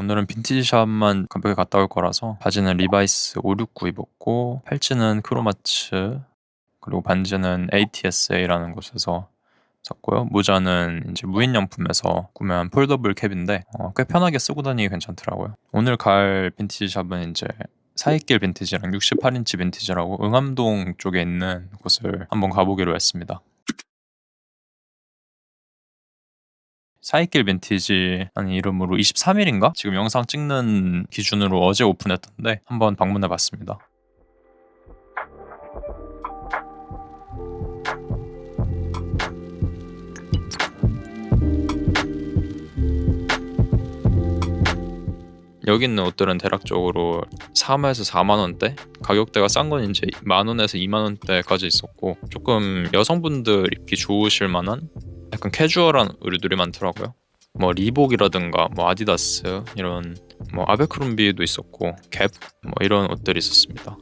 오늘은 빈티지 샵만 가볍게 갔다 올 거라서 바지는 리바이스 569 입었고 팔찌는 크로마츠 그리고 반지는 ATSA라는 곳에서 샀고요. 모자는 이제 무인양품에서 구매한 폴더블 캡인데 꽤 편하게 쓰고 다니기 괜찮더라고요. 오늘 갈 빈티지 샵은 이제 사이길 빈티지랑 68인치 빈티지라고 응암동 쪽에 있는 곳을 한번 가보기로 했습니다. 사이길 빈티지라는 이름으로 23일인가? 지금 영상 찍는 기준으로 어제 오픈했던데 한번 방문해봤습니다. 여기 있는 옷들은 대략적으로 3에서 4만원대? 가격대가 싼 건 이제 만원에서 2만원대까지 있었고 조금 여성분들 입기 좋으실 만한 약간 캐주얼한 의류들이 많더라고요. 뭐 리복이라든가 뭐 아디다스 이런 뭐 아베크롬비도 있었고 갭 뭐 이런 옷들이 있었습니다.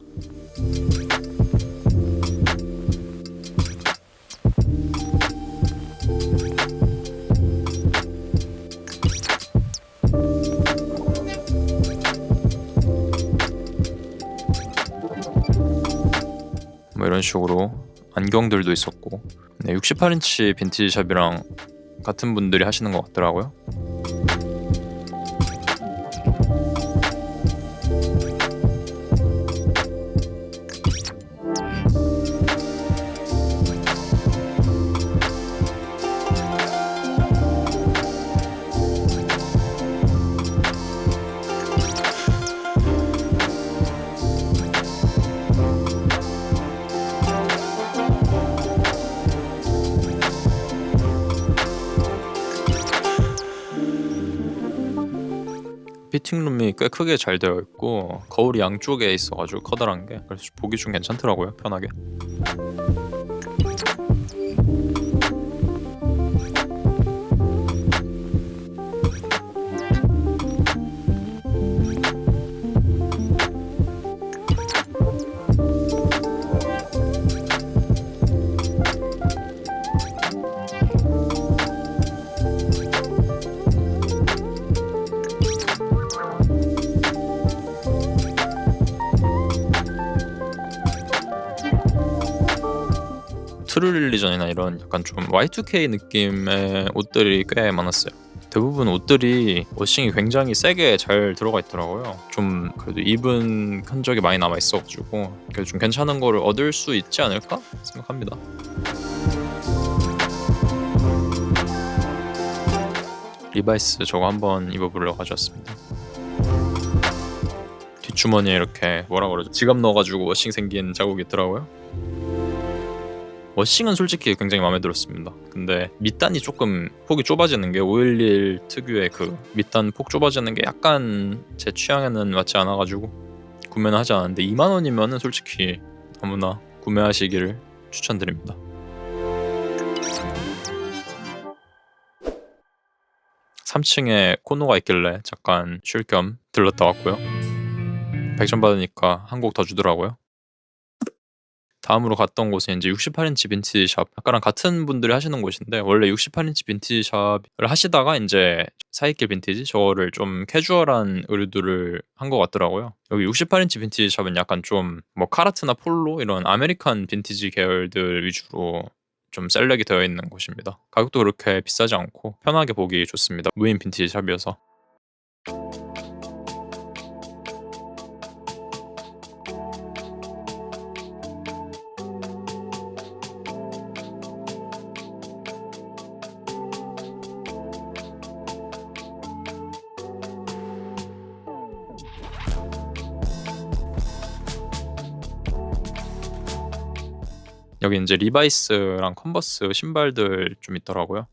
뭐 이런 식으로 안경들도 있었고 68인치 빈티지 샵이랑 같은 분들이 하시는 것 같더라고요. 피팅룸이 꽤 크게 잘 되어 있고 거울이 양쪽에 있어가지고 커다란 게 그래서 보기 좀 괜찮더라고요. 편하게. 트루 릴리전이나 이런 약간 좀 Y2K 느낌의 옷들이 꽤 많았어요. 대부분 옷들이 워싱이 굉장히 세게 잘 들어가 있더라고요. 좀 그래도 입은 흔적이 많이 남아 있어가지고 좀 괜찮은 거를 얻을 수 있지 않을까 생각합니다. 리바이스 저거 한번 입어보려고 가져왔습니다. 뒷주머니에 이렇게 뭐라 그러죠? 지갑 넣어가지고 워싱 생긴 자국이 있더라고요. 워싱은 솔직히 굉장히 마음에 들었습니다. 근데 밑단이 조금 폭이 좁아지는 게 511 특유의 그 밑단 폭 좁아지는 게 약간 제 취향에는 맞지 않아가지고 구매는 하지 않았는데 2만원이면은 솔직히 아무나 구매하시기를 추천드립니다. (3층에) 코너가 있길래 잠깐 쉴 겸 들렀다 왔고요. 100점 받으니까 한 곡 더 주더라고요. 다음으로 갔던 곳은 이제 68인치 빈티지 샵. 아까랑 같은 분들이 하시는 곳인데 원래 68인치 빈티지 샵을 하시다가 이제 사이길 빈티지 저거를 좀 캐주얼한 의류들을 한 것 같더라고요. 여기 68인치 빈티지 샵은 약간 좀 뭐 카라트나 폴로 이런 아메리칸 빈티지 계열들 위주로 좀 셀렉이 되어 있는 곳입니다. 가격도 그렇게 비싸지 않고 편하게 보기 좋습니다. 무인 빈티지 샵이어서. 여기 이제 리바이스랑 컨버스 신발들 좀 있더라고요.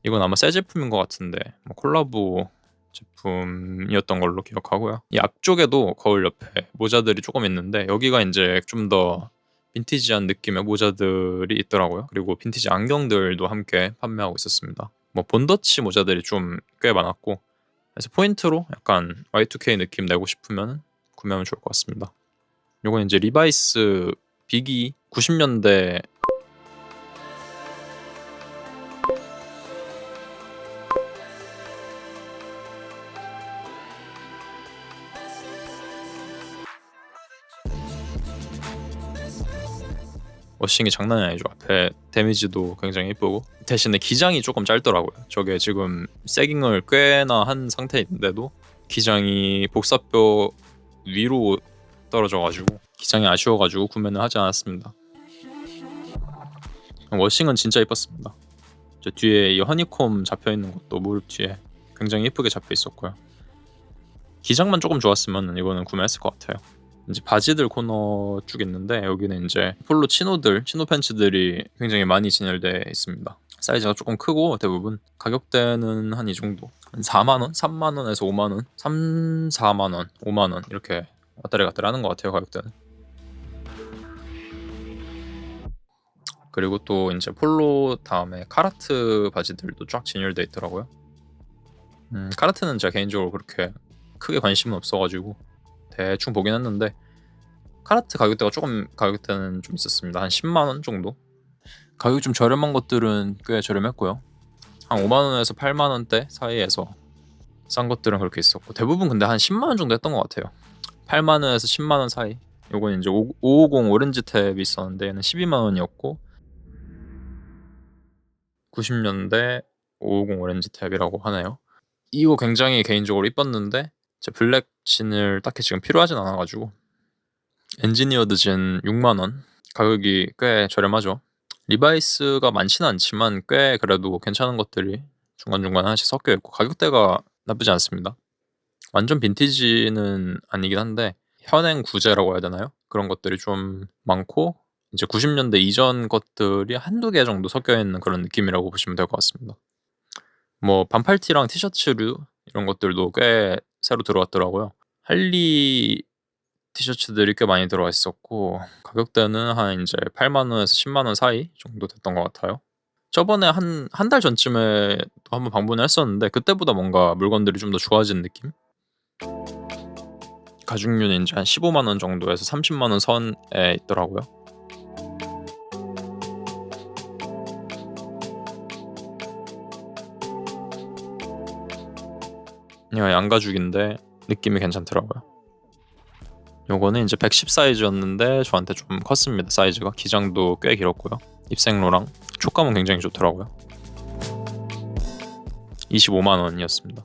이건 아마 새 제품인 것 같은데 뭐 콜라보 제품이었던 걸로 기억하고요. 이 앞쪽에도 거울 옆에 모자들이 조금 있는데 여기가 이제 좀 더 빈티지한 느낌의 모자들이 있더라고요. 그리고 빈티지 안경들도 함께 판매하고 있었습니다. 뭐 본더치 모자들이 좀 꽤 많았고 그래서 포인트로 약간 Y2K 느낌 내고 싶으면 구매하면 좋을 것 같습니다. 요건 이제 리바이스 빅이 90년대 워싱이 장난이 아니죠. 앞에 데미지도 굉장히 예쁘고 대신에 기장이 조금 짧더라고요. 저게 지금 세깅을 꽤나 한 상태인데도 기장이 복사뼈 위로 떨어져가지고 기장이 아쉬워가지고 구매는 하지 않았습니다. 워싱은 진짜 예뻤습니다. 저 뒤에 이 허니콤 잡혀있는 것도 무릎 뒤에 굉장히 예쁘게 잡혀있었고요. 기장만 조금 좋았으면 이거는 구매했을 것 같아요. 이제 바지들 코너 쭉 있는데 여기는 이제 폴로 치노 팬츠들이 굉장히 많이 진열되어 있습니다. 사이즈가 조금 크고 대부분 가격대는 한 이 정도, 한 4만원? 3만원에서 5만원? 3, 4만원, 5만원 이렇게 왔다리 갔다리 하는 것 같아요, 가격대는. 그리고 또 이제 폴로 다음에 카라트 바지들도 쫙 진열되어 있더라고요. 카라트는 제가 개인적으로 그렇게 크게 관심은 없어가지고 대충 보긴 했는데 카라트 가격대가 가격대는 좀 있었습니다. 한 10만원 정도? 가격이 좀 저렴한 것들은 꽤 저렴했고요. 한 5만원에서 8만원대 사이에서 싼 것들은 그렇게 있었고 대부분 근데 한 10만원 정도 했던 것 같아요. 8만원에서 10만원 사이. 요건 이제 550 오렌지 탭이 있었는데 얘는 12만원이었고 90년대 550 오렌지 탭이라고 하네요. 이거 굉장히 개인적으로 이뻤는데 제 블랙 진을 딱히 지금 필요하진 않아가지고 엔지니어드 진 6만원. 가격이 꽤 저렴하죠. 리바이스가 많지는 않지만 꽤 그래도 괜찮은 것들이 중간중간 하나씩 섞여있고 가격대가 나쁘지 않습니다. 완전 빈티지는 아니긴 한데 현행 구제라고 해야 되나요? 그런 것들이 좀 많고 이제 90년대 이전 것들이 한두 개 정도 섞여있는 그런 느낌이라고 보시면 될 것 같습니다. 뭐 반팔티랑 티셔츠류 이런 것들도 꽤 새로 들어왔더라고요. 할리 티셔츠들이 꽤 많이 들어와 있었고 가격대는 한 이제 8만원에서 10만원 사이 정도 됐던 것 같아요. 저번에 한 달 전쯤에 또 한번 방문을 했었는데 그때보다 뭔가 물건들이 좀 더 좋아진 느낌? 가죽류는 이제 한 15만원 정도에서 30만원 선에 있더라고요. 이거 양가죽인데 느낌이 괜찮더라고요. 요거는 이제 110 사이즈였는데 저한테 좀 컸습니다. 사이즈가 기장도 꽤 길었고요. 입생로랑 촉감은 굉장히 좋더라고요. 25만원이었습니다.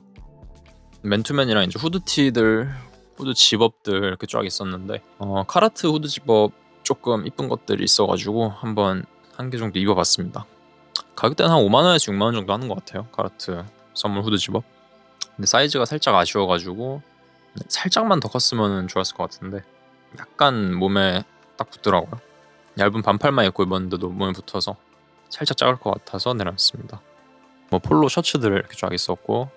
맨투맨이랑 이제 후드티들, 후드 집업들 이렇게 쫙 있었는데 카라트 후드 집업 조금 이쁜 것들이 있어가지고 한번 한 개 정도 입어봤습니다. 가격대는 한 5만원에서 6만원 정도 하는 것 같아요. 카라트 선물 후드 집업. 근데 사이즈가 살짝 아쉬워가지고 살짝만 더 컸으면 좋았을 것 같은데 약간 몸에 딱 붙더라고요. 얇은 반팔만 입고 입었는데도 몸에 붙어서 살짝 작을 것 같아서 내려놨습니다. 뭐 폴로 셔츠들 이렇게 쫙 있었고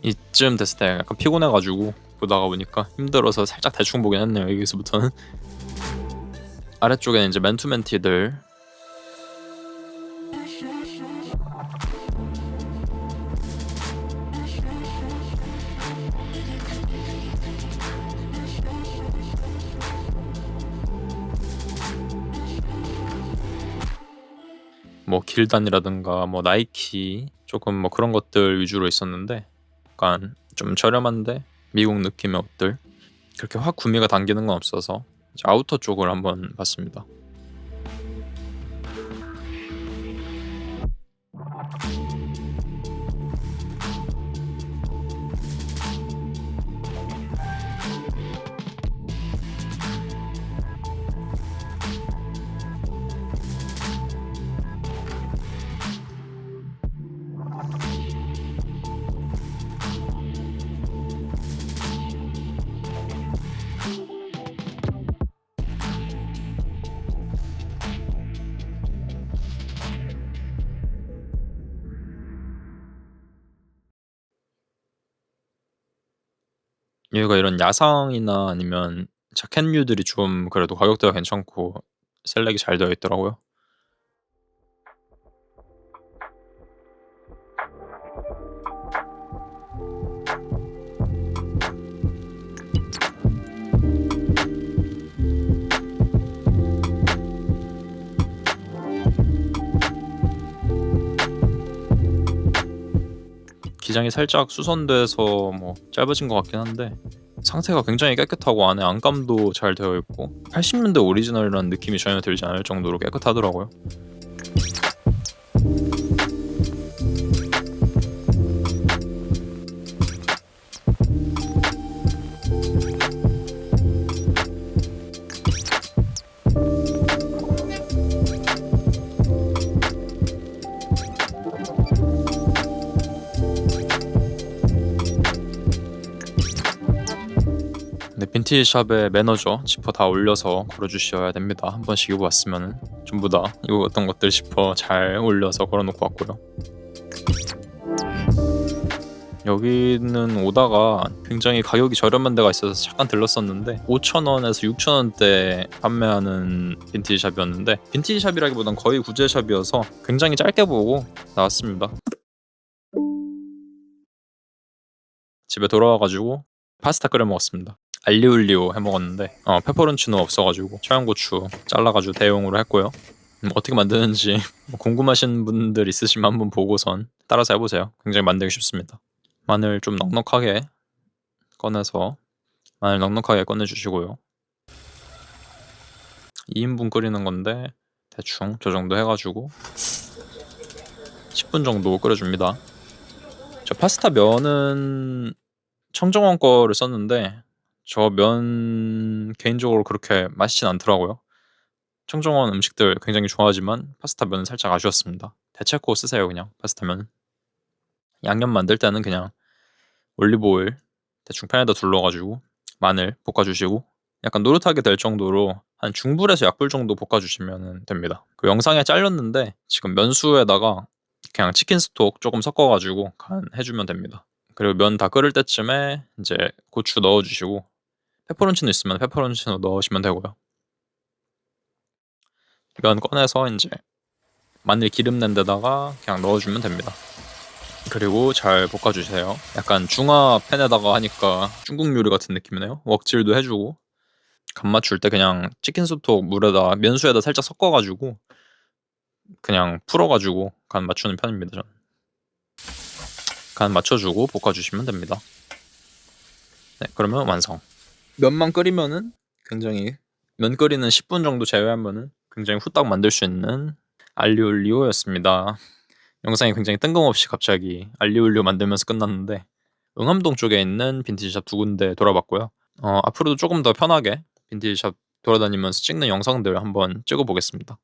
이쯤 됐을 때 약간 피곤해가지고 보다가 보니까 힘들어서 살짝 대충 보긴 했네요. 여기서부터는. 아래쪽에는 이제 맨투맨 티들 뭐 길단이라든가 뭐 나이키 조금 뭐 그런 것들 위주로 있었는데 약간 좀 저렴한데 미국 느낌의 옷들 그렇게 확 구미가 당기는 건 없어서 이제 아우터 쪽을 한번 봤습니다. 얘가 이런 야상이나 아니면 자켓류들이 좀 그래도 가격대가 괜찮고 셀렉이 잘 되어 있더라고요. 기장이 살짝 수선돼서 뭐 짧아진 것 같긴 한데 상태가 굉장히 깨끗하고 안에 안감도 잘 되어 있고 80년대 오리지널이라는 느낌이 전혀 들지 않을 정도로 깨끗하더라고요. 네, 빈티지 샵의 매너저 지퍼 다 올려서 걸어주셔야 됩니다. 한 번씩 입어봤으면은 전부 다 입어봤던 것들 지퍼 잘 올려서 걸어놓고 왔고요. 여기는 오다가 굉장히 가격이 저렴한 데가 있어서 잠깐 들렀었는데 5,000원에서 6,000원대 판매하는 빈티지 샵이었는데 빈티지 샵이라기보단 거의 구제 샵이어서 굉장히 짧게 보고 나왔습니다. 집에 돌아와가지고 파스타 끓여 먹었습니다. 알리올리오 해 먹었는데 페퍼론치노 없어가지고 청양고추 잘라가지고 대용으로 했고요. 어떻게 만드는지 궁금하신 분들 있으시면 한번 보고선 따라서 해보세요. 굉장히 만들기 쉽습니다. 마늘 좀 넉넉하게 꺼내서 마늘 넉넉하게 꺼내주시고요. 2인분 끓이는 건데 대충 저 정도 해가지고 10분 정도 끓여줍니다. 저 파스타 면은 청정원 거를 썼는데 저 면 개인적으로 그렇게 맛있진 않더라고요. 청정원 음식들 굉장히 좋아하지만 파스타 면은 살짝 아쉬웠습니다. 대체코 쓰세요 그냥 파스타 면. 양념 만들 때는 그냥 올리브 오일 대충 팬에다 둘러가지고 마늘 볶아주시고 약간 노릇하게 될 정도로 한 중불에서 약불 정도 볶아주시면 됩니다. 그 영상에 잘렸는데 지금 면수에다가 그냥 치킨 스톡 조금 섞어가지고 간 해주면 됩니다. 그리고 면 다 끓을 때쯤에 이제 고추 넣어주시고 페퍼론치노 있으면 페퍼론치노 넣으시면 되고요. 면 꺼내서 이제 마늘 기름 낸 데다가 그냥 넣어주면 됩니다. 그리고 잘 볶아주세요. 약간 중화 팬에다가 하니까 중국 요리 같은 느낌이네요. 웍질도 해주고 간 맞출 때 그냥 치킨 스톡 물에다 면수에다 살짝 섞어가지고 그냥 풀어가지고 간 맞추는 편입니다. 저는 간 맞춰주고 볶아주시면 됩니다. 네, 그러면 완성. 면만 끓이면은 굉장히 면 끓이는 10분 정도 제외하면은 굉장히 후딱 만들 수 있는 알리올리오였습니다. 영상이 굉장히 뜬금없이 갑자기 알리올리오 만들면서 끝났는데 응암동 쪽에 있는 빈티지샵 2군데 돌아봤고요. 앞으로도 조금 더 편하게 빈티지샵 돌아다니면서 찍는 영상들 한번 찍어보겠습니다.